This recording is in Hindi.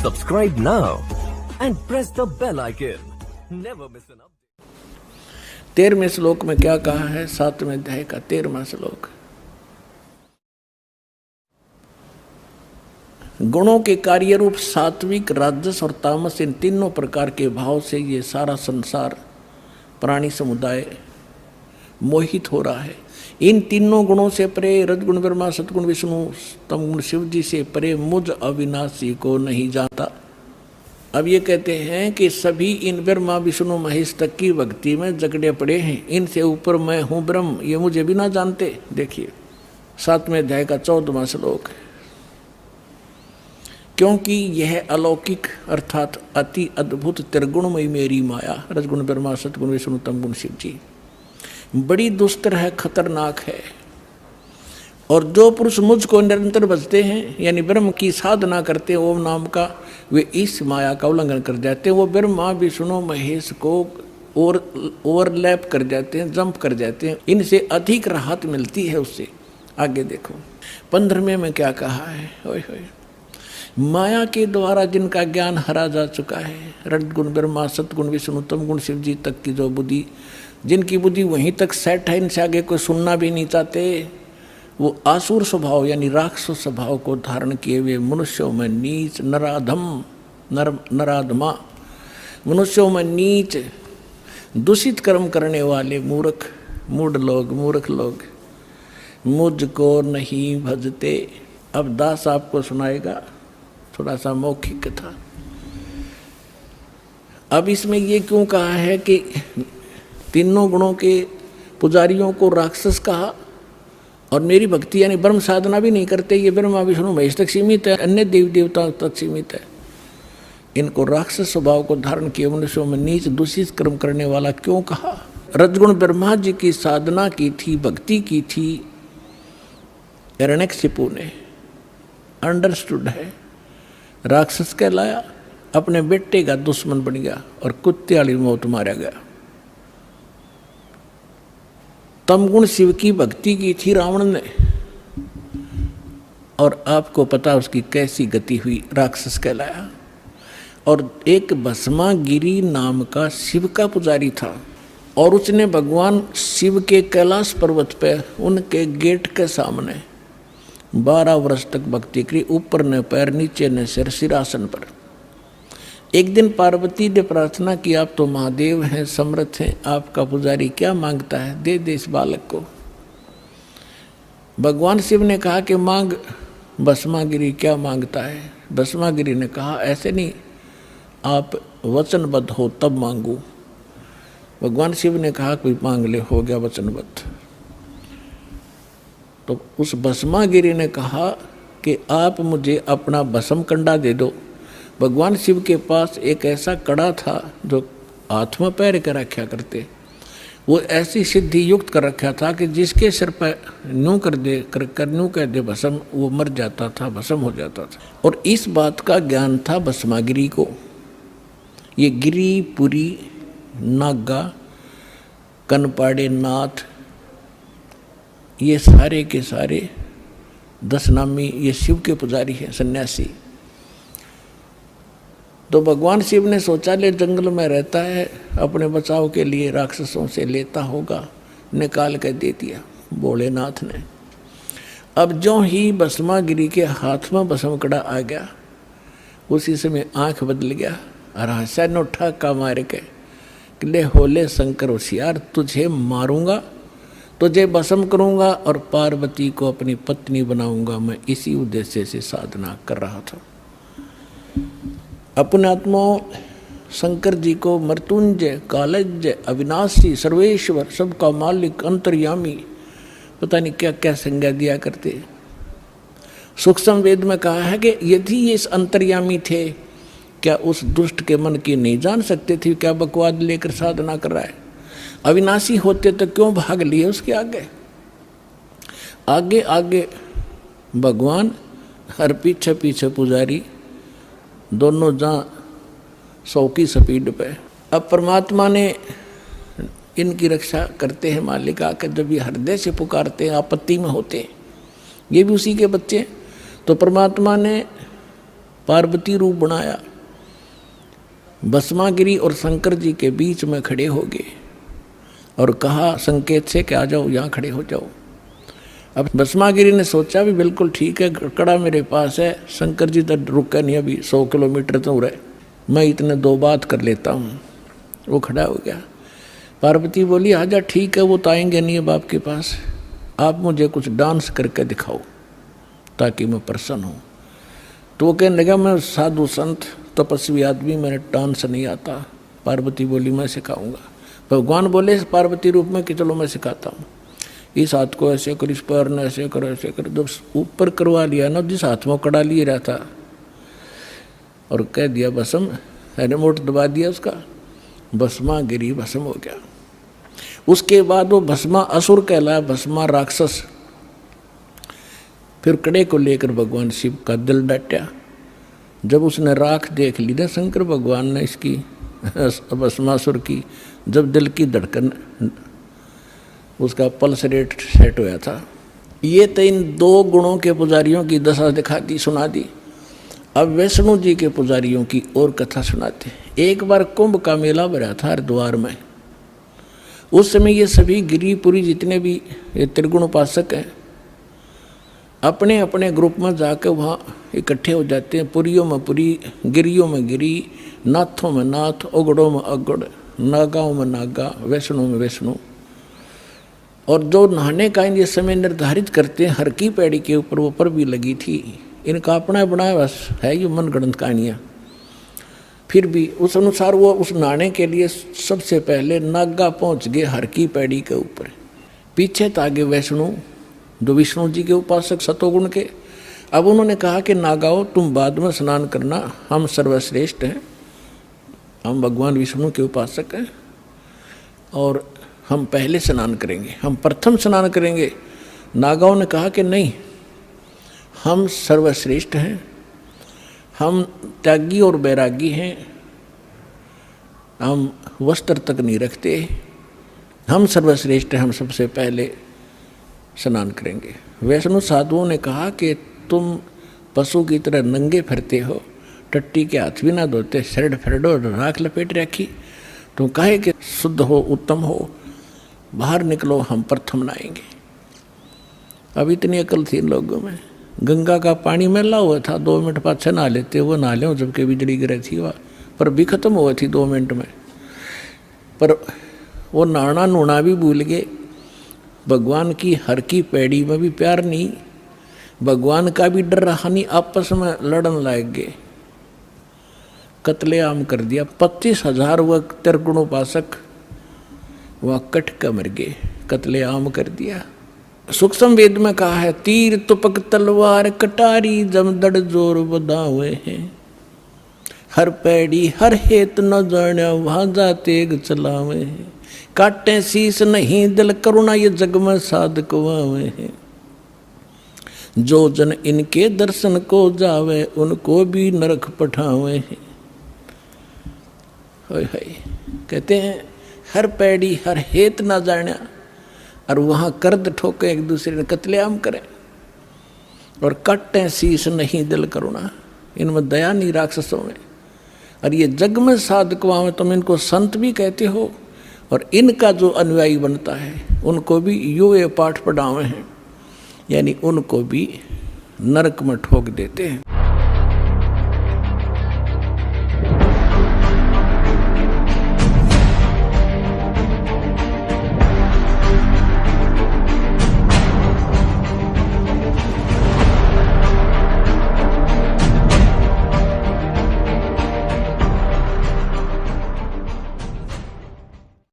Subscribe now and press the bell icon. Never miss an update. 13वें श्लोक में क्या कहा है? 7वें अध्याय का 13वां श्लोक। गुणों के कार्य रूप सात्विक, राजस और तामस, इन तीनों प्रकार के भाव से ये सारा संसार, प्राणी समुदाय मोहित हो रहा है। इन तीनों गुणों से परे, रजगुण ब्रह्मा, सतगुण विष्णु, तमगुण शिव जी से परे मुझ अविनाशी को नहीं जानता। अब ये कहते हैं कि सभी इन ब्रह्मा विष्णु महेश तक की भक्ति में जकड़े पड़े हैं, इनसे ऊपर मैं हूँ ब्रह्म, ये मुझे भी ना जानते। देखिए 7वें अध्याय का 14वां श्लोक है। क्योंकि यह अलौकिक अर्थात अति अद्भुत त्रिगुणमयी मेरी माया, रजगुण ब्रह्मा, सतगुण विष्णु, तमगुण शिव जी, बड़ी दुस्तर है, खतरनाक है। और जो पुरुष मुझको निरंतर भजते हैं, यानी ब्रह्म की साधना करते हैं ओम नाम का, वे इस माया का उल्लंघन कर जाते हैं। वो ब्रह्मा विष्णु महेश को ओवरलैप कर जाते हैं, जंप कर जाते हैं, इनसे अधिक राहत मिलती है उससे। आगे देखो 15वें में क्या कहा है? ओए होए, माया के द्वारा जिनका ज्ञान हरा जा चुका है, रजगुण ब्रह्मा, सतगुण विष्णु, तमगुण शिव जी तक की जो बुद्धि, जिनकी बुद्धि वहीं तक सेट है, इनसे आगे कोई सुनना भी नहीं चाहते, वो आसुर स्वभाव यानी राक्षस स्वभाव को धारण किए हुए मनुष्यों में नीच, नराधम, नराधमा, मनुष्यों में नीच, दूषित कर्म करने वाले मूर्ख, मूर्ख लोग मुझको नहीं भजते। अब दास आपको सुनाएगा थोड़ा सा मौखिक था। अब इसमें ये क्यों कहा है कि तीनों गुणों के पुजारियों को राक्षस कहा और मेरी भक्ति यानी ब्रह्म साधना भी नहीं करते, ये ब्रह्मा विष्णु महेश तक सीमित है, अन्य देवी देवताओं तक सीमित है, इनको राक्षस स्वभाव को धारण किए मनुष्यों में नीच दूषित कर्म करने वाला क्यों कहा? रजगुण ब्रह्मा जी की साधना की थी, भक्ति की थी, हिरण्यकशिपु ने अंडरस्टूड है, राक्षस कहलाया, अपने बेटे का दुश्मन बन गया और कुत्ते वाली मौत मारा गया। तमगुण शिव की भक्ति की थी रावण ने, और आपको पता उसकी कैसी गति हुई, राक्षस कहलाया। और एक भस्मागिरी नाम का शिव का पुजारी था, और उसने भगवान शिव के कैलाश पर्वत पे उनके गेट के सामने 12 वर्ष तक भक्ति करी, ऊपर ने पैर नीचे ने सिर, सिरासन पर। एक दिन पार्वती ने प्रार्थना की, आप तो महादेव हैं, समर्थ हैं, आपका पुजारी क्या मांगता है, दे दे इस बालक को। भगवान शिव ने कहा कि मांग। भस्मागिरी क्या मांगता है? भस्मागिरी ने कहा ऐसे नहीं, आप वचनबद्ध हो तब मांगू। भगवान शिव ने कहा कोई मांग ले, हो गया वचनबद्ध। तो उस भस्मागिरी ने कहा कि आप मुझे अपना भस्म कंडा दे दो। भगवान शिव के पास एक ऐसा कड़ा था जो हाथ में पैर के रखा करते, वो ऐसी सिद्धि युक्त कर रखा था कि जिसके सिर पर न्यू कर दे भस्म, वो मर जाता था, भस्म हो जाता था। और इस बात का ज्ञान था भस्मागिरी को। ये गिरी, पुरी, नागा, कनपाड़े नाथ, ये सारे के सारे 10 नामी ये शिव के पुजारी हैं, सन्यासी। तो भगवान शिव ने शौचालय जंगल में रहता है, अपने बचाव के लिए राक्षसों से लेता होगा, निकाल कर दे दिया भोलेनाथ ने। अब जो ही भस्मागिरी के हाथ में भस्मकड़ा आ गया, उसी समय आंख बदल गया और हंसा नोठा का मार के, ले होले शंकर होशियार, तुझे मारूंगा, तुझे भस्म करूंगा और पार्वती को अपनी पत्नी बनाऊंगा। मैं इसी उद्देश्य से साधना कर रहा था। अपने आत्मा शंकर जी को मृत्युंजय, कालज्ञ, अविनाशी, सर्वेश्वर, सबका मालिक, अंतर्यामी, पता नहीं क्या क्या संज्ञा दिया करते। सूक्ष्म वेद में कहा है कि यदि ये इस अंतर्यामी थे, क्या उस दुष्ट के मन की नहीं जान सकते थे? क्या बकवाद लेकर साधना कर रहा है? अविनाशी होते तो क्यों भाग लिए उसके आगे? आगे आगे भगवान हर पीछे पीछे पुजारी, दोनों जहाँ 100 की स्पीड पे। अब परमात्मा ने इनकी रक्षा करते हैं मालिक आकर, जब ये हृदय से पुकारते हैं, आपत्ति में होते हैं, ये भी उसी के बच्चे। तो परमात्मा ने पार्वती रूप बनाया, भस्मागिरी और शंकर जी के बीच में खड़े हो गए और कहा संकेत से कि आ जाओ, यहाँ खड़े हो जाओ। अब भस्मागिरी ने सोचा भी बिल्कुल ठीक है, कड़ा मेरे पास है, शंकर जी तो रुका नहीं, अभी 100 किलोमीटर तो रहे, मैं इतने 2 बात कर लेता हूँ। वो खड़ा हो गया। पार्वती बोली आजा, ठीक है, वो तो आएंगे नहीं अब आपके पास, आप मुझे कुछ डांस करके दिखाओ ताकि मैं प्रसन्न हूँ। तो वो कहने लगा मैं साधु संत तपस्वी आदमी, मेरे डांस नहीं आता। पार्वती बोली मैं सिखाऊंगा। भगवान बोले पार्वती रूप में कि चलो मैं सिखाता हूँ, इस हाथ को ऐसे कर, इस पैर ने ऐसे करो, ऐसे करो। जब ऊपर करवा लिया ना, जिस हाथ में कड़ा लिए रहता और कह दिया भस्म, रिमोट दबा दिया उसका, भस्मा गिरी, भस्म हो गया। उसके बाद वो भस्मा असुर कहलाया, भस्मा राक्षस। फिर कड़े को लेकर भगवान शिव का दिल डटा। जब उसने राख देख ली ना शंकर भगवान ने इसकी भस्मासुर की, जब दिल की धड़कन, उसका पल्स रेट सेट होया था। ये तो इन 2 गुणों के पुजारियों की दशा दिखा दी, सुना दी। अब वैष्णो जी के पुजारियों की और कथा सुनाते। एक बार कुंभ का मेला भरा था हरिद्वार में। उस समय ये सभी गिरिपुरी जितने भी ये त्रिगुण उपासक हैं, अपने अपने ग्रुप में जाकर वहाँ इकट्ठे हो जाते हैं। पुरियों में पुरी, गिरियों में गिरी, नाथों में नाथ, उगड़ों में अगड़, नागाओं में नागा, वैष्णो में वैष्णो। और जो नहाने का ये समय निर्धारित करते हैं, हर की पैड़ी के ऊपर वो पर भी लगी थी। इनका अपना बनाया बस है ये मनगढ़ंत कहानियाँ। फिर भी उस अनुसार वो उस नहाने के लिए सबसे पहले नागा पहुँच गए हर की पैड़ी के ऊपर। पीछे तागे वैष्णो, जो विष्णु जी के उपासक सतोगुण के। अब उन्होंने कहा कि नागाओं तुम बाद में स्नान करना, हम सर्वश्रेष्ठ हैं, हम भगवान विष्णु के उपासक हैं और हम पहले स्नान करेंगे, हम प्रथम स्नान करेंगे। नागाओं ने कहा कि नहीं, हम सर्वश्रेष्ठ हैं, हम त्यागी और बैरागी हैं, हम वस्त्र तक नहीं रखते, हम सर्वश्रेष्ठ हैं, हम सबसे पहले स्नान करेंगे। वैष्णो साधुओं ने कहा कि तुम पशु की तरह नंगे फिरते हो, टट्टी के हाथ भी ना धोते, शर्ट फरडो राख लपेट रखी, तुम कहे कि शुद्ध हो, उत्तम हो, बाहर निकलो, हम प्रथम नहाएंगे। अब इतनी अकल थी इन लोगों में। गंगा का पानी मैला हुआ था, 2 मिनट पाछे नहा लेते, वो नहा लें जबकि बिजली गिरी थी वह, पर भी खत्म हुआ थी 2 मिनट में। पर वो नहाना नूना भी भूल गए। भगवान की हर की पैड़ी में भी प्यार नहीं, भगवान का भी डर रहा नहीं, आपस में लड़न लग गए, कत्लेआम कर दिया। 25,000 वह त्रिगुणोपासक वह कट कर मर गए, कत्लेआम कर दिया। सूक्ष्म वेद में कहा है, तीर तुपक तलवार कटारी जमदड़ जोर बदावे हैं, हर पैड़ी हर हेत न जाने वहां जा तेग चलावे हैं, काटे शीस नहीं दिल करुणा ये जग में साधक वावे हैं, जो जन इनके दर्शन को जावे उनको भी नरक पठावे हैं। कहते हैं हर पैड़ी हर हेत ना जाना, और वहाँ कर्द ठोके एक दूसरे ने कत्लेआम करें, और कट्टे शीश नहीं दिल करुणा, इनमें दया नहीं राक्षसों में। और ये जग में साधक वहाँ में तुम इनको संत भी कहते हो, और इनका जो अनुयायी बनता है उनको भी ये पाठ पढ़ावे हैं, यानी उनको भी नरक में ठोक देते हैं।